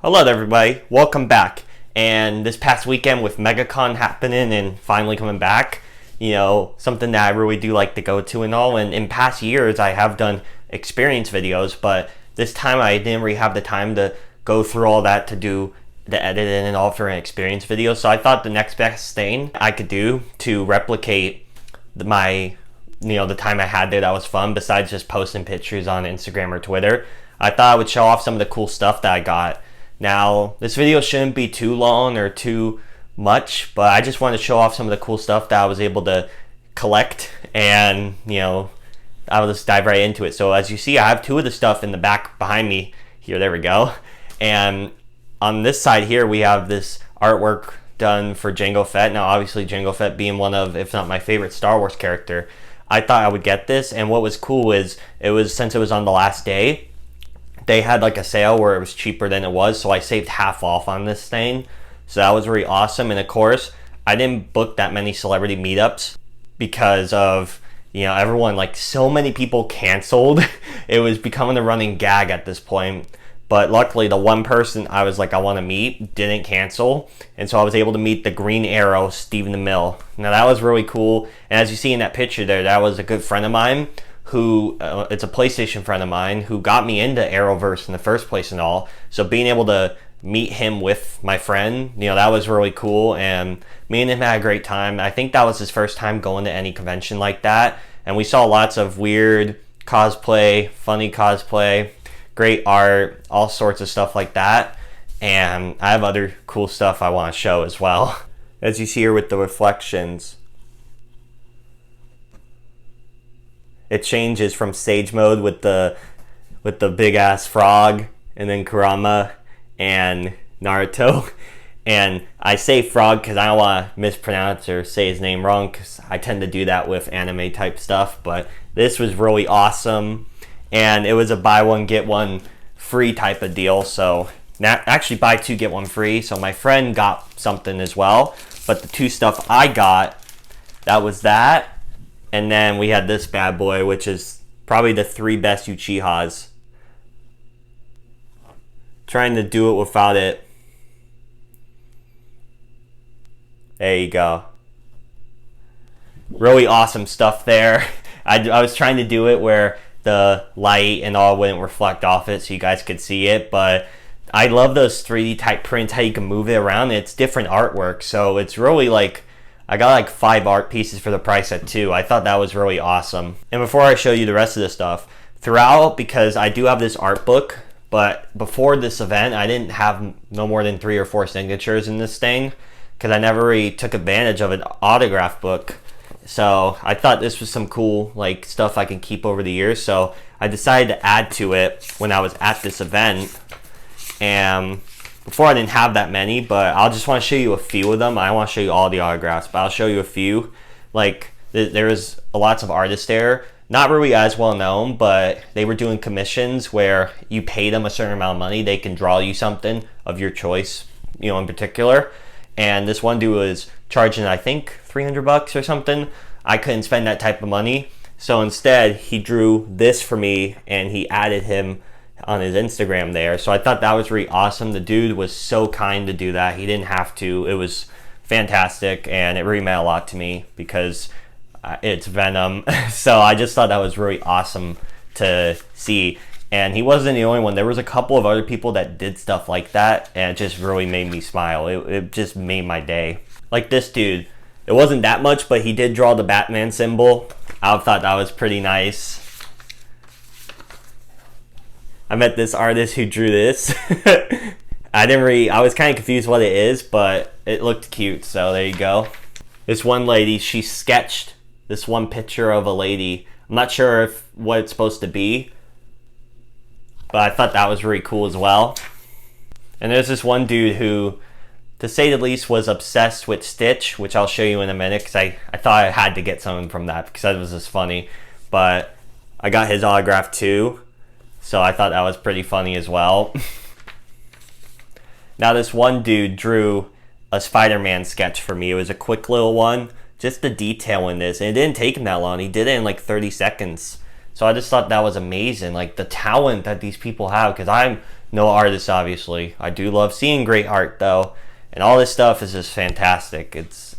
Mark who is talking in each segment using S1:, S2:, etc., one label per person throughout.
S1: Hello everybody, welcome back. And this past weekend with Megacon happening and finally coming back, something that I really do like to go to and all. And in past years I have done experience videos, but this time I didn't really have the time to go through all that to do the editing and all for an experience video. So I thought the next best thing I could do to replicate the time I had there that was fun, besides just posting pictures on Instagram or Twitter, I thought I would show off some of the cool stuff that I got. Now, this video shouldn't be too long or too much, but I just want to show off some of the cool stuff that I was able to collect, and I'll just dive right into it. So as you see, I have two of the stuff in the back behind me here. There we go. And on this side here, we have this artwork done for Jango Fett. Now, obviously, Jango Fett being one of, if not my favorite Star Wars character, I thought I would get this. And what was cool is, since it was on the last day, they had like a sale where it was cheaper than it was, so I saved half off on this thing. So that was really awesome. And of course, I didn't book that many celebrity meetups because of, everyone, like so many people canceled. It was becoming a running gag at this point. But luckily, the one person I was like, I want to meet didn't cancel. And so I was able to meet the Green Arrow, Stephen DeMille. Now that was really cool. And as you see in that picture there, that was a good friend of mine who, it's a PlayStation friend of mine who got me into Arrowverse in the first place and all. So being able to meet him with my friend, that was really cool. And me and him had a great time. I think that was his first time going to any convention like that. And we saw lots of weird cosplay, funny cosplay, great art, all sorts of stuff like that. And I have other cool stuff I want to show as well. As you see here with the reflections, it changes from stage mode with the big ass frog, and then Kurama and Naruto. And I say frog because I don't want to mispronounce or say his name wrong, because I tend to do that with anime type stuff. But this was really awesome, and it was a buy one get one free type of deal. So actually buy two get one free. So my friend got something as well, but the two stuff I got, that was that. And then we had this bad boy, which is probably the three best Uchihas. Trying to do it without it. There you go. Really awesome stuff there. I was trying to do it where the light and all wouldn't reflect off it so you guys could see it, but I love those 3D type prints, how you can move it around. It's different artwork, so it's really like, I got like 5 art pieces for the price of 2. I thought that was really awesome. And before I show you the rest of the stuff, throughout, because I do have this art book, but before this event, I didn't have no more than 3 or 4 signatures in this thing, because I never really took advantage of an autograph book. So I thought this was some cool like stuff I can keep over the years. So I decided to add to it when I was at this event. And before I didn't have that many, but I'll just want to show you a few of them. I don't want to show you all the autographs, but I'll show you a few. Like there was lots of artists there, not really as well known, but they were doing commissions where you pay them a certain amount of money, they can draw you something of your choice, in particular. And this one dude was charging, I think, $300 or something. I couldn't spend that type of money, so instead he drew this for me, and he added him on his Instagram there. So I thought that was really awesome. The dude was so kind to do that. He didn't have to. It was fantastic, and it really meant a lot to me because it's Venom. So I just thought that was really awesome to see. And he wasn't the only one. There was a couple of other people that did stuff like that, and it just really made me smile. It just made my day. Like this dude, it wasn't that much, but he did draw the Batman symbol. I thought that was pretty nice. I met this artist who drew this. I was kind of confused what it is, but it looked cute, so there you go. This one lady, she sketched this one picture of a lady. I'm not sure what it's supposed to be, but I thought that was really cool as well. And there's this one dude who, to say the least, was obsessed with Stitch, which I'll show you in a minute, because I thought I had to get something from that because that was just funny. But I got his autograph too, so I thought that was pretty funny as well. Now this one dude drew a Spider-Man sketch for me. It was a quick little one, just the detail in this, and it didn't take him that long. He did it in like 30 seconds. So I just thought that was amazing, like the talent that these people have, because I'm No artist, obviously. I do love seeing great art, though. And all this stuff is just fantastic. It's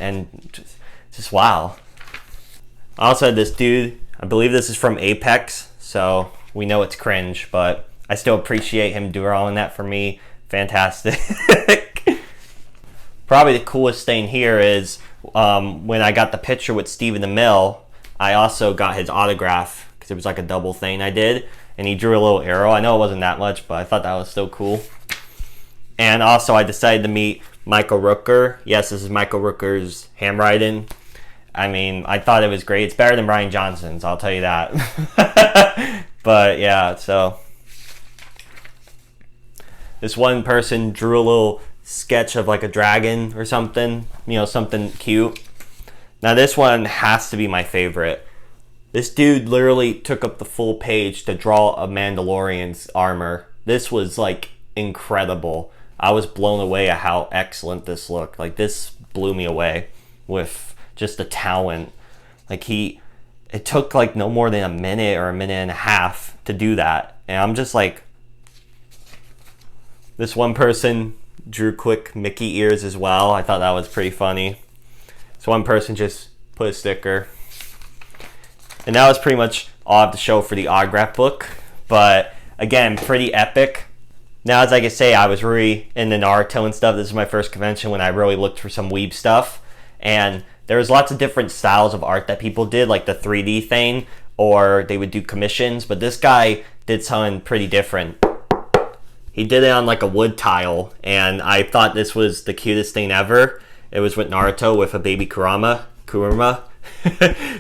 S1: just wow. I also had this dude, I believe this is from Apex, so we know it's cringe, but I still appreciate him drawing that for me. Fantastic. Probably the coolest thing here is when I got the picture with Stephen the Mill, I also got his autograph because it was like a double thing I did, and he drew a little arrow. I know it wasn't that much, but I thought that was so cool. And also I decided to meet Michael Rooker. Yes, this is Michael Rooker's handwriting. I mean, I thought it was great. It's better than Brian Johnson's, I'll tell you that. But yeah, so this one person drew a little sketch of like a dragon or something, you know, something cute. Now this one has to be my favorite. This dude literally took up the full page to draw a Mandalorian's armor. This was like incredible. I was blown away at how excellent this looked. Like, this blew me away with just the talent. Like, it took like no more than a minute or a minute and a half to do that. And I'm just like, this one person drew quick Mickey ears as well. I thought that was pretty funny. So one person just put a sticker. And that was pretty much all I have to show for the autograph book. But again, pretty epic. Now, as I can say, I was really into Naruto and stuff. This is my first convention when I really looked for some weeb stuff. And there was lots of different styles of art that people did, like the 3D thing, or they would do commissions. But this guy did something pretty different. He did it on like a wood tile, and I thought this was the cutest thing ever. It was with Naruto with a baby Kurama.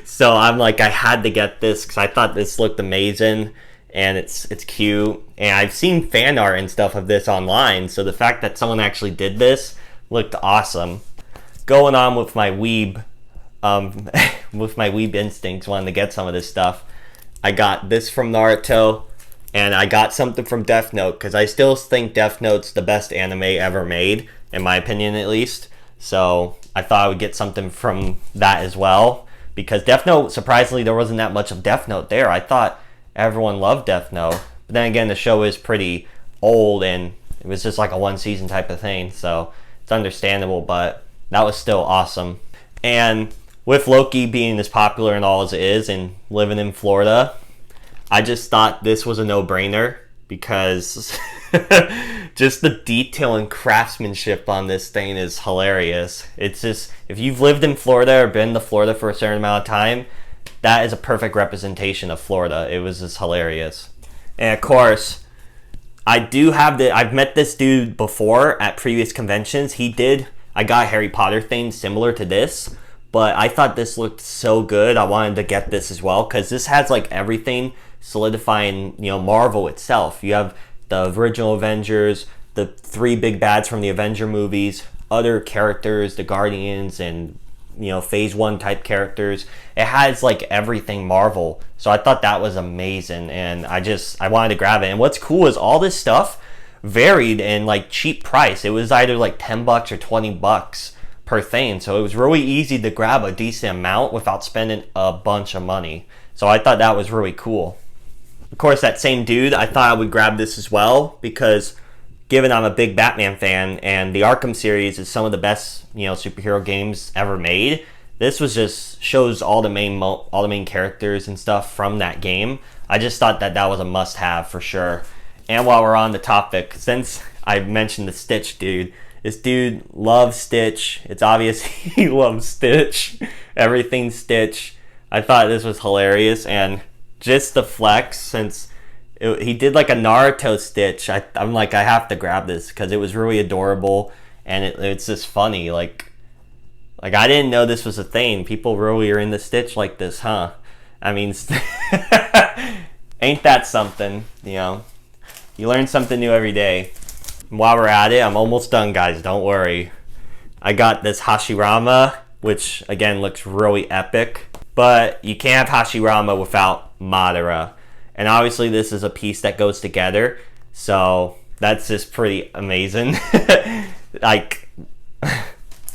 S1: So I'm like, I had to get this because I thought this looked amazing. And it's cute, and I've seen fan art and stuff of this online, so the fact that someone actually did this looked awesome. Going on with my weeb instincts, wanting to get some of this stuff, I got this from Naruto, and I got something from Death Note, because I still think Death Note's the best anime ever made, in my opinion at least, so I thought I would get something from that as well, because Death Note, surprisingly, there wasn't that much of Death Note there. I thought everyone loved Death Note, but then again, the show is pretty old and it was just like a one season type of thing, so it's understandable, but that was still awesome. And with Loki being as popular and all as it is and living in Florida, I just thought this was a no-brainer because just the detail and craftsmanship on this thing is hilarious. It's just, if you've lived in Florida or been to Florida for a certain amount of time, that is a perfect representation of Florida. It was just hilarious. And of course, I've met this dude before at previous conventions. I got a Harry Potter thing similar to this, but I thought this looked so good. I wanted to get this as well, because this has like everything solidifying, you know, Marvel itself. You have the original Avengers, the 3 big bads from the Avenger movies, other characters, the Guardians, and you know, phase 1 type characters. It has like everything Marvel, so I thought that was amazing, and I wanted to grab it. And what's cool is all this stuff varied in like cheap price. It was either like $10 or $20 per thing, so it was really easy to grab a decent amount without spending a bunch of money. So I thought that was really cool. Of course, that same dude, I thought I would grab this as well, because given I'm a big Batman fan and the Arkham series is some of the best, you know, superhero games ever made, this was just shows all the main characters and stuff from that game. I just thought that was a must-have for sure. And while we're on the topic, since I mentioned the Stitch dude, this dude loves Stitch. It's obvious he loves Stitch. Everything Stitch. I thought this was hilarious, and just the flex, since he did like a Naruto Stitch. I'm like, I have to grab this because it was really adorable, and it's just funny. Like I didn't know this was a thing. People really are into Stitch like this, huh? I mean, ain't that something? You know, you learn something new every day. And while we're at it, I'm almost done, guys. Don't worry. I got this Hashirama, which again looks really epic. But you can't have Hashirama without Madara. And obviously this is a piece that goes together, so that's just pretty amazing. Like,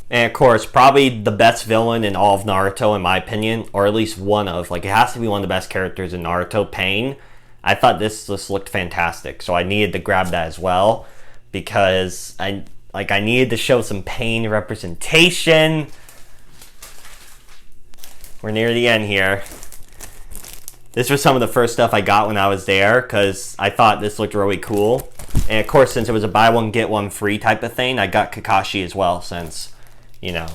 S1: and of course, probably the best villain in all of Naruto, in my opinion, or at least one of, like, it has to be one of the best characters in Naruto, Pain. I thought this just looked fantastic, so I needed to grab that as well because I needed to show some pain representation. We're near the end here. This was some of the first stuff I got when I was there because I thought this looked really cool. And of course, since it was a buy one get one free type of thing, I got Kakashi as well since, you know.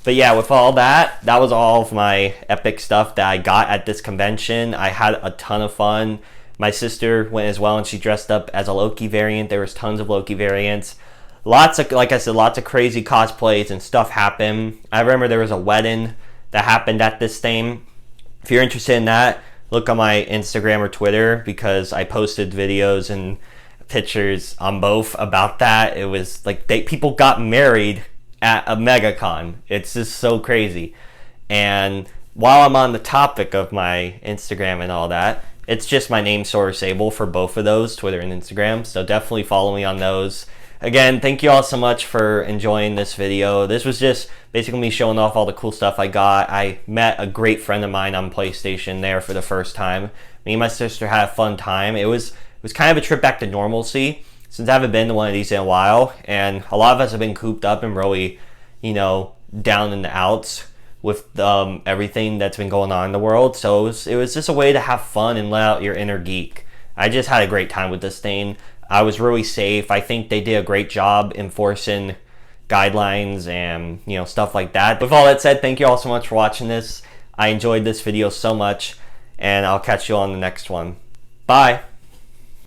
S1: But yeah, with all that, that was all of my epic stuff that I got at this convention. I had a ton of fun. My sister went as well and she dressed up as a Loki variant. There was tons of Loki variants. Lots of, like I said, lots of crazy cosplays and stuff happened. I remember there was a wedding that happened at this thing. If you're interested in that, look on my Instagram or Twitter because I posted videos and pictures on both about that. It was like people got married at a Megacon. It's just so crazy. And while I'm on the topic of my Instagram and all that, it's just my name Source Sable for both of those, Twitter and Instagram. So definitely follow me on those. Again, thank you all so much for enjoying this video. This was just basically me showing off all the cool stuff I got. I met a great friend of mine on PlayStation there for the first time. Me and my sister had a fun time. It was kind of a trip back to normalcy since I haven't been to one of these in a while. And a lot of us have been cooped up and really, you know, down in the outs with everything that's been going on in the world. So it was just a way to have fun and let out your inner geek. I just had a great time with this thing. I was really safe. I think they did a great job enforcing guidelines and, you know, stuff like that. With all that said, thank you all so much for watching this. I enjoyed this video so much, and I'll catch you on the next one. Bye.